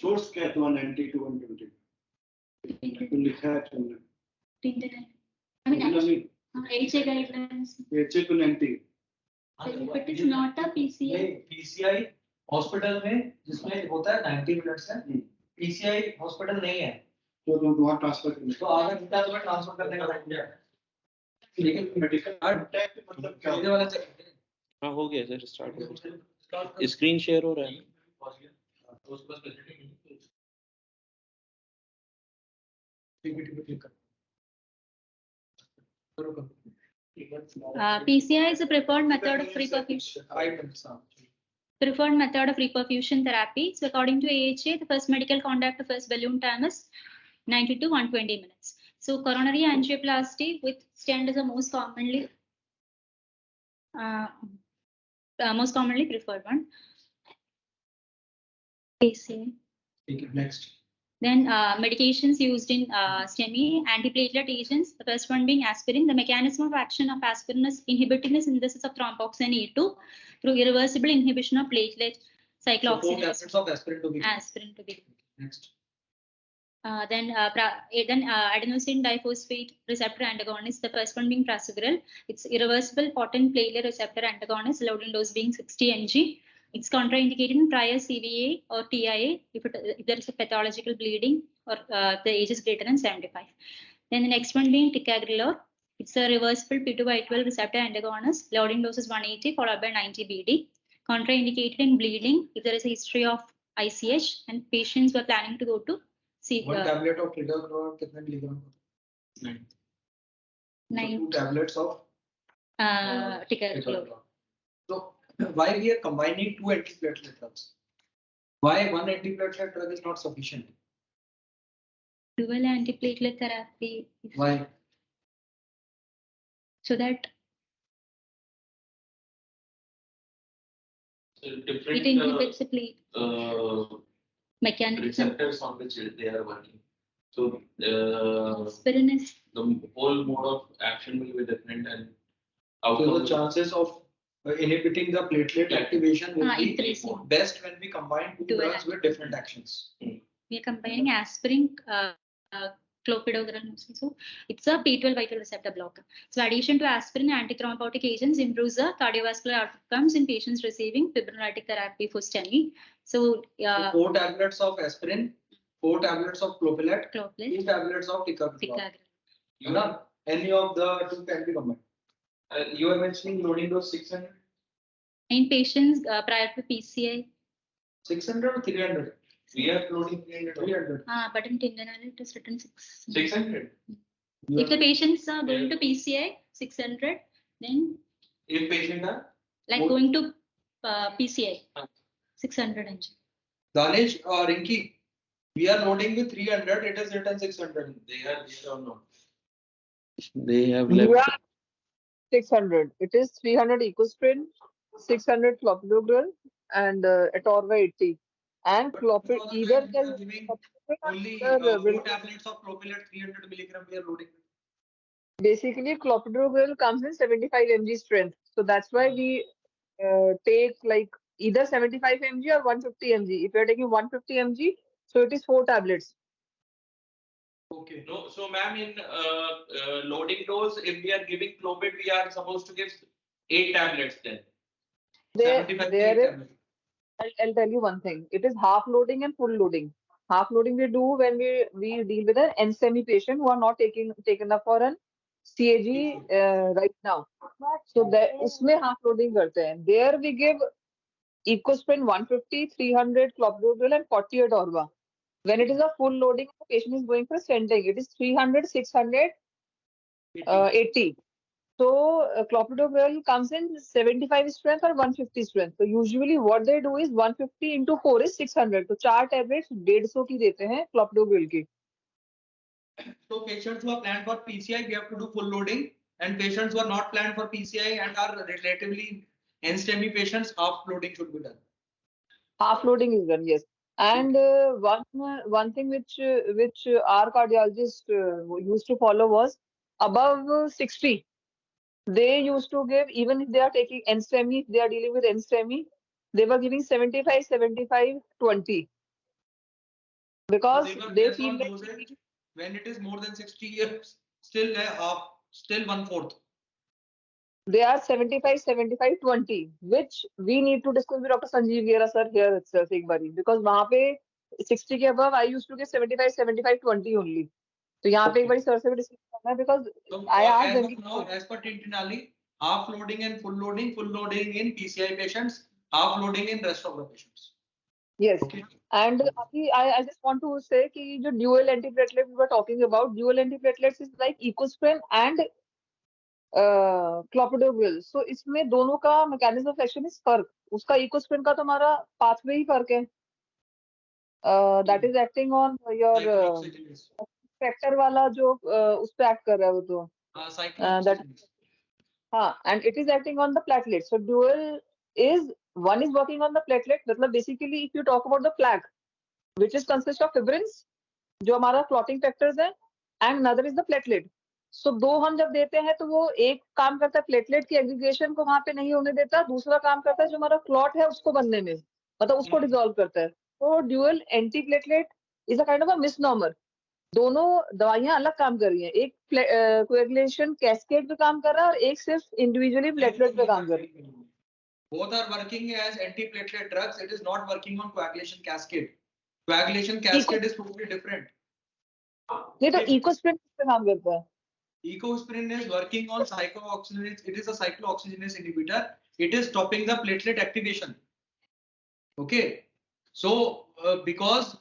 source क्या है? 190 to 120 लिखा है तुमने. I mean, HA guidelines. HA to 90. But it is not a PCI. PCI hospital में जिसमें होता है 90 minutes है, PCI हॉस्पिटल नहीं है, तो तुम वहाँ ट्रांसफर करने. तो आधा घंटा तुम्हें ट्रांसफर करने का टाइम है. लेकिन मेडिकल अटैक मतलब क्या ये वाला चेक हाँ हो गया सर, स्टार्ट हो गया. स्क्रीन शेयर हो रहा है. तो उसके पास फैसिलिटी नहीं है. क्लिक कर. PCI is a preferred method of reperfusion. Preferred method of reperfusion therapy. So according to AHA, the first medical contact of first balloon time is 90 to 120 minutes. So coronary angioplasty with stent is the most commonly preferred one. PCI. ठीक है. Next Then medications used in STEMI, antiplatelet agents. The first one being aspirin. The mechanism of action of aspirin is inhibiting the synthesis of thromboxane E2 through irreversible inhibition of platelet So 4 cyclooxygenase. tablets of aspirin to be given. Aspirin to be. Next. Then adenosine diphosphate receptor antagonist. The first one being prasugrel. It's irreversible potent platelet receptor antagonist. Loading dose being 60 mg. It's contraindicated in prior CVA or TIA if there is a pathological bleeding or the age is greater than 75. Then the next one being ticagrelor. It's a reversible P2Y12 receptor antagonist. Loading dose is 180 followed by 90 BD. Contraindicated in bleeding if there is a history of ICH and patients were planning to go to see. One tablet of ticagrelor कितने milligram? 9. 9 2 tablets of ticagrelor. So why we are combining 2 antiplatelet drugs? Why one antiplatelet drug is not sufficient? Dual antiplatelet therapy. Why? So that So it different inhibits the platelet mechanism. receptors on which they are working. So Aspirin is the whole mode of action will be different and So outcome. the chances of inhibiting the platelet activation will be increasing. best when we combine 2 Dual drugs with different actions. We are combining aspirin, clopidogrel. So it's a P12Y12 receptor blocker. So addition to aspirin, antithrombotic agents improves the cardiovascular outcomes in patients receiving fibrinolytic therapy for STEMI. So So 4 tablets of aspirin, 4 tablets of clopidogrel, 2 tablets of ticagrelor. ticagrelor. Any of the 2 can be combined. You are mentioning loading dose 600? In patients prior to PCI. 600 or 300? We are loading 300. 300. But in Tindanal it is written 600. 600. If the patients are going to PCI 600, then If patient are like More- going to PCI 600 mg. Danish or Rinki, we are loading with 300, it is written 600. they are or not. They have You left. are 600. It is 300 ecosprin, 600 clopidogrel, and atorva 80. And But clopid for the either time we are can giving clopidogrel only or 4 tablets of clopidogrel 300 milligram we are loading. basically clopidogrel comes in 75 mg strength. So that's why we take like either 75 mg or 150 mg. If you're taking 150 mg, so it is 4 tablets. Okay. No, so ma'am, in loading dose, if we are giving clopid, we are supposed to give 8 tablets then. There 75 is, tablets. I'll tell you one thing. It is half loading and full loading. Half loading we do when we deal with an NSTEMI patient who are not taken up for an CAG right now. So there, उसमें half loading करते हैं. There we give ecosprin 150, 300 clopidogrel and 48 orva. When it is a full loading, the patient is going for stenting. It is 300, 600, 80. So clopidogrel comes in 75 strength or 150 strength. So usually what they do is 150 into 4 is 600. So 4 tablets 150 की देते हैं clopidogrel की. So patients who are planned for PCI, we have to do full loading, and patients who are not planned for PCI and are relatively NSTEMI patients, half loading should be done. Half loading is done, yes. And one thing which our cardiologist used to follow was above 60. They used to give, even if they are taking NSTEMI, if they are dealing with NSTEMI, they were giving 75, 75, 20. Because So they less feel on like dosage when it is more than 60 years, still a half, still 1/4. they are 75, 75, 20, which we need to discuss with Dr. Sanjeev Gera sir here itself एक बारी. Because वहाँ पे 60 के above, I used to give 75, 75, 20 only. तो यहाँ पे एक बारी सर से भी डिस्कस करना है because So I asked as them of now, as per Tintinali, half loading and full loading in PCI patients, half loading in rest of the patients. yes. Okay. And I just want to say कि जो dual antiplatelet we were talking about, dual antiplatelets is like ecosprin and clopidogrel. So इसमें दोनों का mechanism of action is फर्क. उसका ecosprin का तो हमारा pathway ही फर्क है. That is acting on your Cyclooxygenase. factor वाला जो उस पे act कर रहा है वो तो. Cyclooxygenase. हाँ, and it is acting on the platelet. So dual is one is working on the platelet. मतलब basically if you talk about the plaque, which is consist of fibrins जो हमारा क्लॉटिंग फैक्टर्स है, and another is the platelet. So दो हम जब देते हैं तो वो एक काम करता है प्लेटलेट की एग्रीगेशन को वहां पे नहीं होने देता, दूसरा काम करता है जो हमारा क्लॉट है उसको बनने में, मतलब उसको डिसॉल्व करता है. तो dual anti platelet is a kind of a misnomer. दोनों दवाइयां अलग काम कर रही हैं, एक कोएगुलेशन कैस्केड पे काम कर रहा है और एक सिर्फ इंडिविजुअली प्लेटलेट पे काम कर रही है. Both are working as antiplatelet drugs. It is not working on coagulation cascade. Coagulation cascade is totally different. नहीं तो इकोस्प्रिन पे काम करता है. Ecosprin is working on cyclooxygenase. It is a cyclooxygenase inhibitor. It is stopping the platelet activation. Okay. So because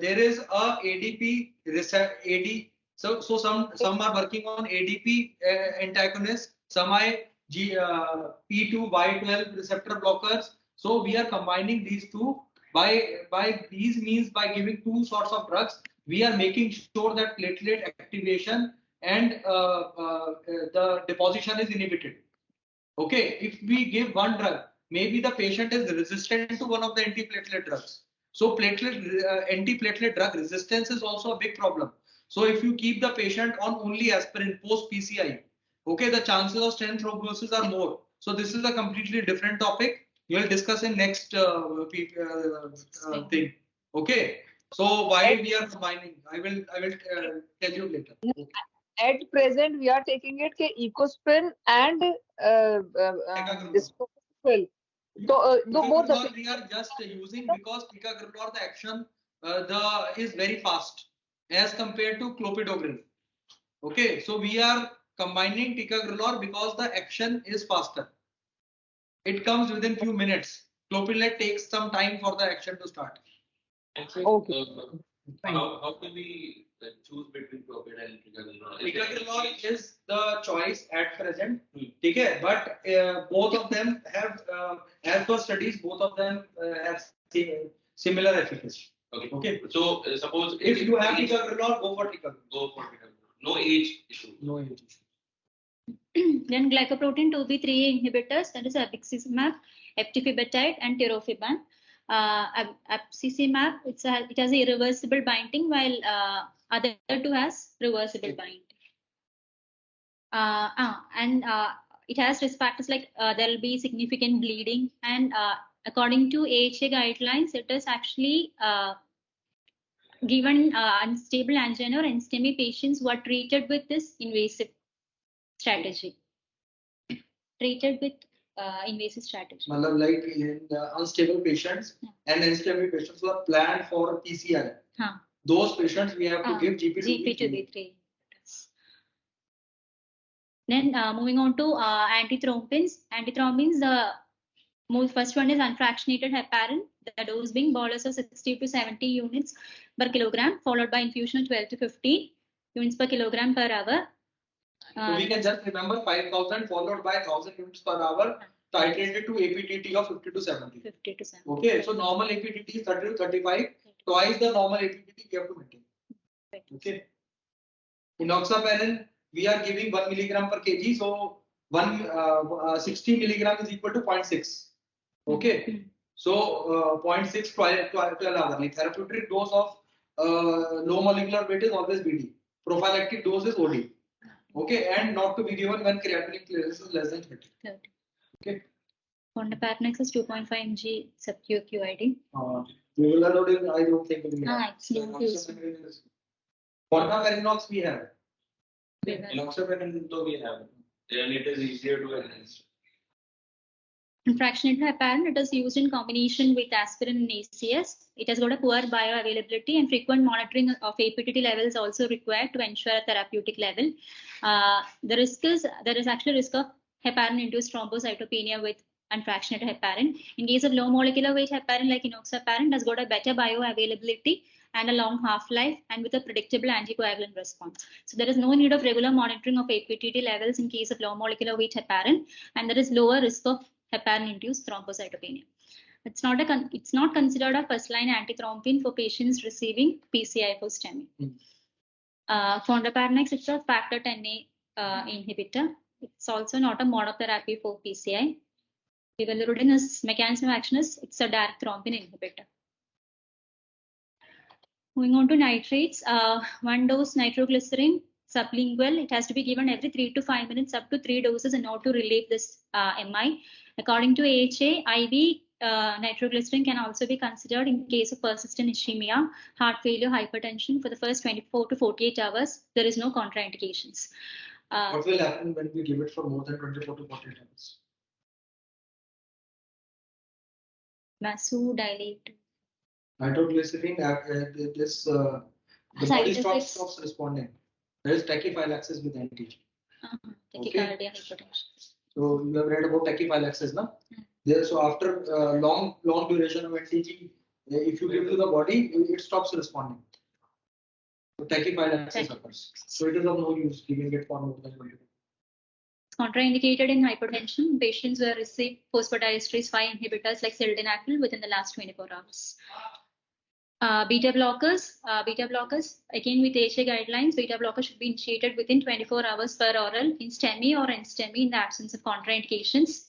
there is a ADP receptor AD. So some are working on ADP antagonists. Some are P2 Y12 receptor blockers. So we are combining these two. By these means, by giving two sorts of drugs, we are making sure that platelet activation and the deposition is inhibited. Okay, if we give one drug, maybe the patient is resistant to one of the antiplatelet drugs. So antiplatelet drug resistance is also a big problem. So if you keep the patient on only aspirin post PCI, okay, the chances of stent thrombosis are more. So this is a completely different topic. We will discuss in next thing. Okay. So why we are combining? I will tell you later. Okay. At present, we are taking it ke Ecosprin and Discopril. So both the we are just using because ticagrelor the action is very fast as compared to clopidogrel. Okay, so we are combining ticagrelor because the action is faster. It comes within few minutes. Clopidogrel takes some time for the action to start. Okay. How can we choose between clopid and ticagrelor? Ticagrelor is the choice at present. Okay, but both of them have, as per studies, both of them have similar efficacy. Okay. So suppose if you have ticagrelor, go for ticagrelor. Go for ticagrelor. No age issue. No age issue. Then glycoprotein 2B3 inhibitors, that is abixizumab, eftifibatide, and tirofiban. Abcizumab, it has a irreversible binding, while other two has reversible binding. And it has risk factors like there will be significant bleeding, and according to AHA guidelines, it is actually given unstable angina or NSTEMI patients who are treated with this invasive strategy. Treated with invasive strategy. Like in unstable patients and unstable patients who are planned for PCI. Those patients we have to give GP2B3. Then moving on to antithrombins. Antithrombins, the first one is unfractionated heparin, the dose being bolus of 60 to 70 units per kilogram, followed by infusion of 12 to 15 units per kilogram per hour. So we can just remember 5,000 followed by 1,000 units per hour, titrated to APTT of 50 to 70. 50 to 70. Okay, so normal APTT is 30 to 35, twice the normal APTT we have to maintain. Okay. Enoxaparin, we are giving 1 milligram per kg, so 60 milligram is equal to 0.6. Okay, so 0.6 12 hourly. Therapeutic dose of low molecular weight is always BD. Prophylactic dose is OD. Okay, and not to be given when creatinine clearance is less than 30. Okay. Fondaparinux is 2.5 mg sub-Q QID. Regular loading, I don't think we have. It's not used. Fondaparinux we have. Enoxaparin though we have, and it is easier to administer. Fractionated heparin, it is used in combination with aspirin and ACS. It has got a poor bioavailability, and frequent monitoring of APTT levels also required to ensure a therapeutic level. There is actually risk of heparin-induced thrombocytopenia with unfractionated heparin. In case of low molecular weight heparin like enoxaparin, it has got a better bioavailability and a long half-life, and with a predictable anticoagulant response. So there is no need of regular monitoring of APTT levels in case of low molecular weight heparin, and there is lower risk of heparin-induced thrombocytopenia. It's not considered a first-line antithrombin for patients receiving PCI for STEMI. Fondaparinux, it's a factor 10A inhibitor. It's also not a monotherapy for PCI. Bivalirudin, mechanism of action is it's a direct thrombin inhibitor. Moving on to nitrates, 1 dose nitroglycerin sublingual. It has to be given every 3 to 5 minutes, up to 3 doses, in order to relieve this MI. According to AHA, IV nitroglycerin can also be considered in case of persistent ischemia, heart failure, hypertension for the first 24 to 48 hours. There is no contraindications. What will happen when we give it for more than 24 to 48 hours? Vasodilate. Nitroglycerin, the Side body effects. stops responding. There is tachyphylaxis with NTG. Tachycardia, hypertension. So you have read about tachyphylaxis, no? There, so after long duration of NTG, if you give to the body, it stops responding. So tachyphylaxis occurs. So it is of no use giving it for more than 24 hours. It's contraindicated in hypertension. Patients who have received phosphodiesterase 5 inhibitors like sildenafil within the last 24 hours. Beta blockers, again with AHA guidelines, beta blockers should be initiated within 24 hours per oral in STEMI or NSTEMI in the absence of contraindications.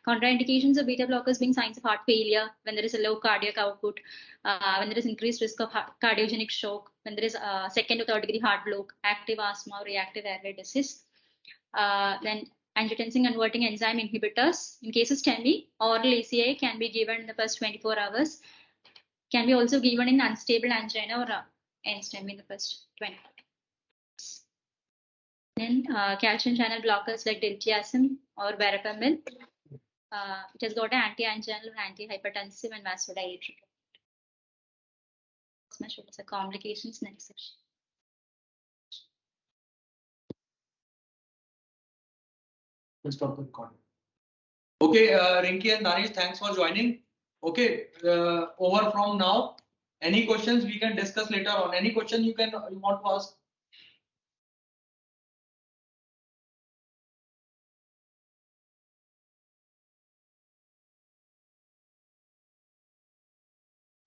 Contraindications of beta blockers being signs of heart failure, when there is a low cardiac output, when there is increased risk of cardiogenic shock, when there is a second or third degree heart block, active asthma or reactive airway disease. Then angiotensin converting enzyme inhibitors. In case of STEMI, oral ACI can be given in the first 24 hours. Can be also given in unstable angina or NSTEMI in the first 24 hours. Then calcium channel blockers like diltiazem or verapamil. It has got an anti-anginal, anti-hypertensive, and vasodilatory. Measures the complications next section. Let's stop the recording. Okay, Rinki and Danish, thanks for joining. Okay, over from now. Any questions we can discuss later on? Any question you want to ask?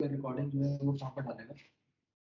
The recording जो है वो कहाँ पर डालेगा?